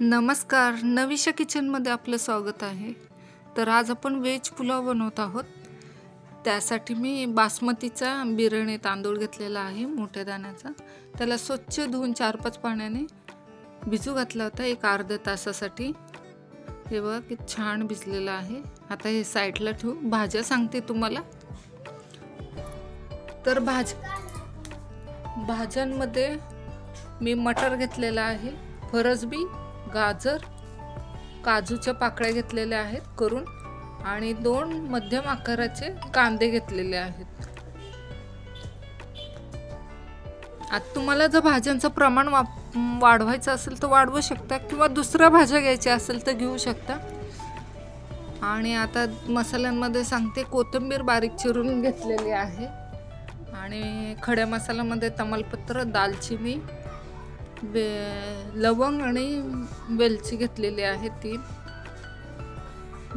नमस्कार, नवीशा किचनमध्ये आपलं स्वागत आहे. तर आज आपण व्हेज पुलाव बनवत आहोत. त्यासाठी मी बासमतीचा बिर्याणी तांदूळ घेतलेला आहे, मोठ्या दाण्याचा. त्याला स्वच्छ धुवून 4-5 पाण्याने भिजू घातला होता एक अर्ध्या तासासाठी. हे बघा किती छान भिजलेला आहे. आता हे साईडला ठेवू. भाज्या सांगते तुम्हाला. तर भाज्यांमध्ये मी मटर घेतलेला आहे, फरसबी, गाजर, काजूच्या पाकळ्या घेतलेल्या आहेत करून आणि 2 मध्यम आकाराचे कांदे घेतलेले आहेत. आता तुम्हाला जर भाज्यांचं प्रमाण वाढवायचं असेल तर वाढवू शकता किंवा दुसऱ्या भाज्या घ्यायच्या असेल तर घेऊ शकता. आणि आता मसाल्यांमध्ये सांगते. कोथिंबीर बारीक चिरून घेतलेली आहे आणि खड्या मसाल्यामध्ये तमालपत्र, दालचिनी, लवंग आणि वेलची घेतलेली आहे 3.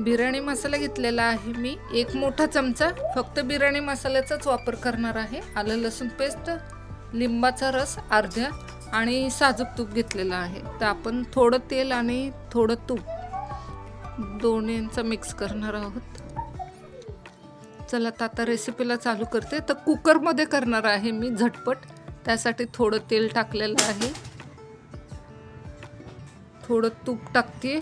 बिर्याणी मसाला घेतलेला आहे मी 1 मोठा चमचा. फक्त बिर्याणी मसाल्याचाच वापर करणार आहे. आलं लसूण पेस्ट, लिंबाचा रस अर्ध्या आणि साजूक तूप घेतलेला आहे. तर आपण थोडं तेल आणि थोडं तूप दोन्हींचा मिक्स करणार आहोत. चला आता रेसिपीला चालू करते. तर कुकरमध्ये करणार आहे मी झटपट. त्यासाठी थोडं तेल टाकलेलं आहे, थोडं तूप टाकते.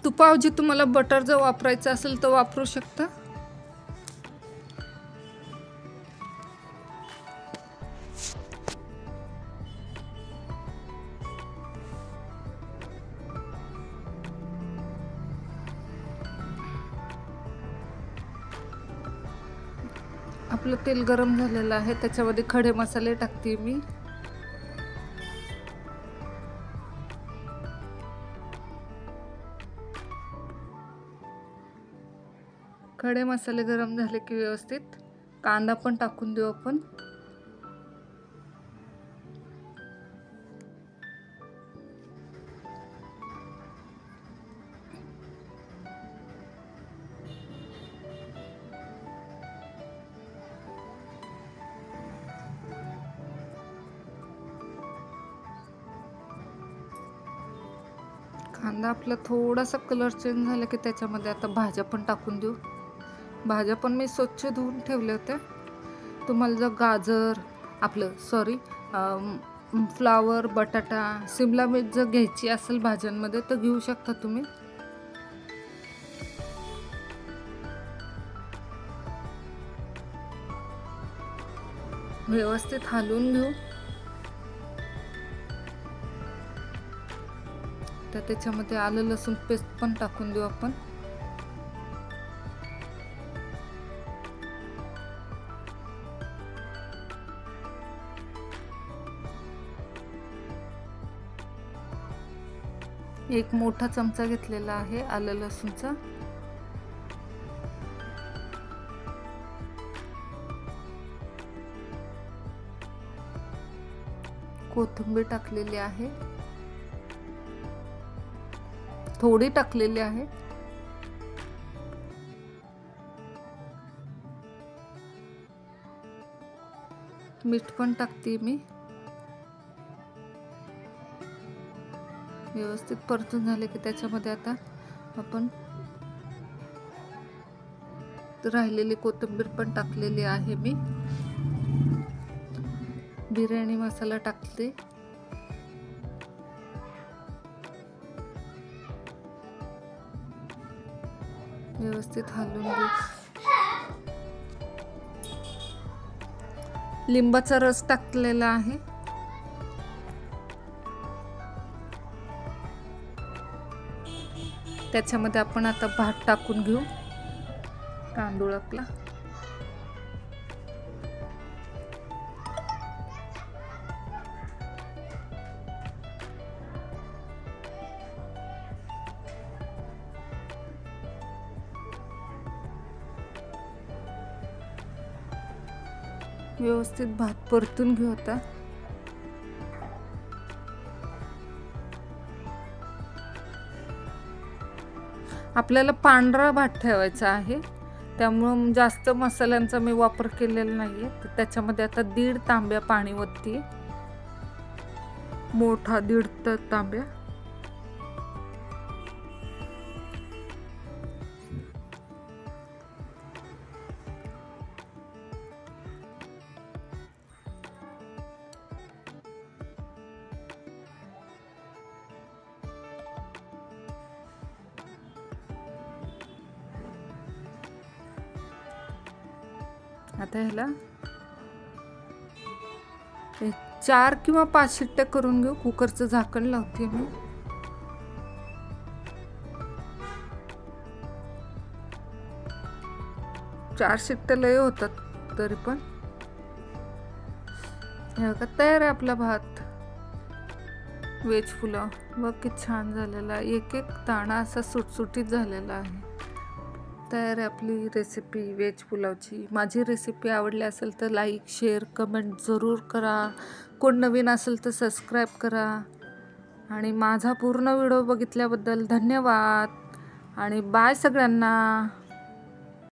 तुपाऐवजी तुम्हाला बटर जर वापरायचं असेल तर वापरू शकता. आपलं तेल गरम झालेलं आहे. त्याच्यामध्ये खडे मसाले टाकते मी. खडे मसाले गरम झाले की व्यवस्थित कांदा पण टाकून देऊ आपण. कांदा आपला थोडासा कलर चेंज झाला की त्याच्यामध्ये आता भाज्या पण टाकून देऊ. भाज्या पण मी स्वच्छ धुवून ठेवल्या होत्या. तुम्हाला जर गाजर फ्लावर, बटाटा, शिमला मिरच जर घ्यायची असेल भाज्यांमध्ये तर घेऊ शकता तुम्ही. व्यवस्थित हलवून घेऊ. तर त्याच्यामध्ये आलं लसूण पेस्ट पण टाकून देऊ आपण. एक मोठा चमचा घेतलेला आहे आलं लसूणचा. कोथिंबीर टाकलेली आहे, थोडी टाकलेली आहे. मीठ पण टाकते मी. व्यवस्थित परतून झाले की त्याच्यामध्ये आता आपण राहिलेली कोथिंबीर पण टाकलेली आहे मी. बिर्याणी मसाला टाकते. व्यवस्थित हलवून घेऊ. लिंबाचा रस टाकलेला आहे. त्याच्यामध्ये आपण आता भात टाकून घेऊ. तांदूळ आपला व्यवस्थित भात परतून घेऊ. आता आपल्याला पांढरा भात ठेवायचा आहे. त्यामुळे जास्त मसाल्यांचा मी वापर केलेला नाहीये. तर त्याच्यामध्ये आता 1.5 तांब्या पाणी ओतते. मोठा 1.5 तांब्या. आता ह्याला 4 किंवा 5 शिट्ट्या करून घेऊ. कुकरचं झाकण लावते मी. चार शिट्ट्या लय होतात तरी पण. हे बघा तयार आहे आपला भात. व्हेज पुलाव बघ किती छान झालेला. एक एक दाणा असा सुटसुटीत झालेला आहे. तयार आहे आपली रेसिपी व्हेज पुलावची. माझी रेसिपी आवडली असेल तर लाईक शेअर कमेंट ज़रूर करा. कोण नवीन असेल तर सबस्क्राईब करा. आणि माझा पूर्ण व्हिडिओ बघितल्याबद्दल धन्यवाद आणि बाय सगळ्यांना.